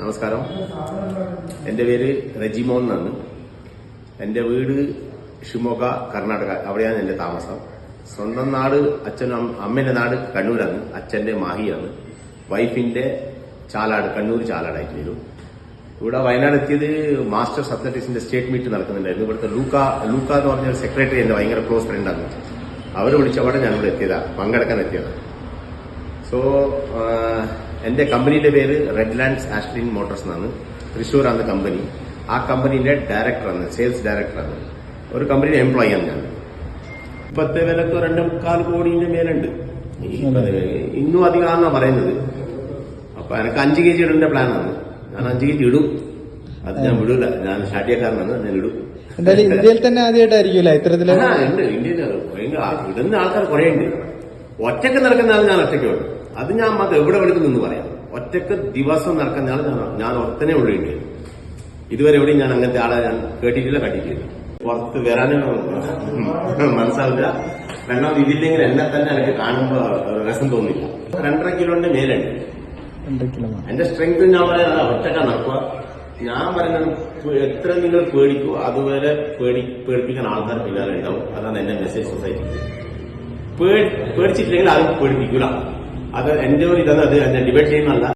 നമസ്കാരം. എൻ്റെ പേര് റെജിമോൻ എന്നാണ്. എൻ്റെ വീട് ഷിമോഗ, കർണാടക. അവിടെയാണ് എൻ്റെ താമസം. സ്വന്തം നാട് അച്ഛനും അമ്മേന്റെ നാട് കണ്ണൂരാണ്. അച്ഛന്റെ മാഹിയാണ്. വൈഫിന്റെ ചാലാട്, കണ്ണൂർ ചാലാടായിട്ട് വരും. ഇവിടെ വയനാട് എത്തിയത് മാസ്റ്റേഴ്സ് അത്ലറ്റിക്സിന്റെ സ്റ്റേറ്റ് മീറ്റ് നടക്കുന്നുണ്ടായിരുന്നു. ഇവിടുത്തെ ലൂക്ക എന്ന് പറഞ്ഞ സെക്രട്ടറി എന്റെ ഭയങ്കര ക്ലോസ് ഫ്രണ്ടാണ്. അവർ വിളിച്ചവിടെ ഞാൻ ഇവിടെ എത്തിയതാണ്, പങ്കെടുക്കാൻ എത്തിയതാണ്. സോ എന്റെ കമ്പനിയുടെ പേര് റെഡ് ലാൻഡ്സ് ആഷ്ലിൻ മോട്ടോഴ്സ് എന്നാണ്. തൃശ്ശൂരാണ് കമ്പനി. ആ കമ്പനിയുടെ ഡയറക്ടറാണ്, സെയിൽസ് ഡയറക്ടറാണ്. ഒരു കമ്പനിയുടെ എംപ്ലോയി ആണ് ഞാൻ. ഇപ്പത്തെ വിലക്ക് 2.25 കോടിന്റെ മേലുണ്ട്. ഇന്നും അധികമാണെന്നാ പറയുന്നത്. അപ്പൊ എനിക്ക് 5 kg ഇടേണ്ട പ്ലാനാണ്. ഞാൻ 5 kg ഇടും. അത് ഞാൻ വിടൂല. ഞാൻ ഷാഠ്യക്കാരനാണ്, ഞാൻ ഇടും. എന്തായാലും ഇന്ത്യയിൽ തന്നെ ആദ്യമായിട്ടായിരിക്കില്ല ഇത്തരത്തില്. ഉണ്ട്, ഇന്ത്യയിൽ ഇടുന്ന ആൾക്കാർ കുറെ ഉണ്ട്. ഒറ്റക്ക് നടക്കുന്ന ആൾ ഞാൻ ഒറ്റയ്ക്ക് വേണം. അത് ഞാൻ എവിടെ വിളിക്കുന്നു പറയാം. ഒറ്റക്ക് ദിവസം നടക്കുന്ന ആൾ ഞാൻ ഒത്തനെ ഉള്ളു ഇന്ത്യയിൽ. ഇതുവരെ എവിടെയും ഞാൻ അങ്ങനത്തെ ആളെ ഞാൻ കേട്ടിട്ടില്ല, കണ്ടിട്ടില്ല. പുറത്ത് വരാനും മനസ്സാവില്ല. രണ്ടാമത് ഇതില്ലെങ്കിൽ എന്നെ തന്നെ എനിക്ക് കാണുമ്പോ രസം തോന്നില്ല. 2.5 കിലോന്റെ മേലുണ്ട് എന്റെ സ്ട്രെങ്ത്. ഞാൻ പറയാൻ ഒറ്റക്ക നടക്കുക. ഞാൻ പറയുന്നത് എത്ര നിങ്ങൾ പേടിക്കൂ അതുവരെ പേടിപ്പിക്കാൻ ആൾക്കാർ പിന്നാലെ ഉണ്ടാവും. അതാണ് എന്റെ മെസ്സേജ് സൊസൈറ്റിക്ക്. പേടിച്ചിട്ടില്ലെങ്കിൽ ആരും പേടിപ്പിക്കൂല. അത് എന്റെ ഒരു ഇതാണ്. അത് എന്നെ ഡിബേറ്റ് ചെയ്യുന്നതല്ല.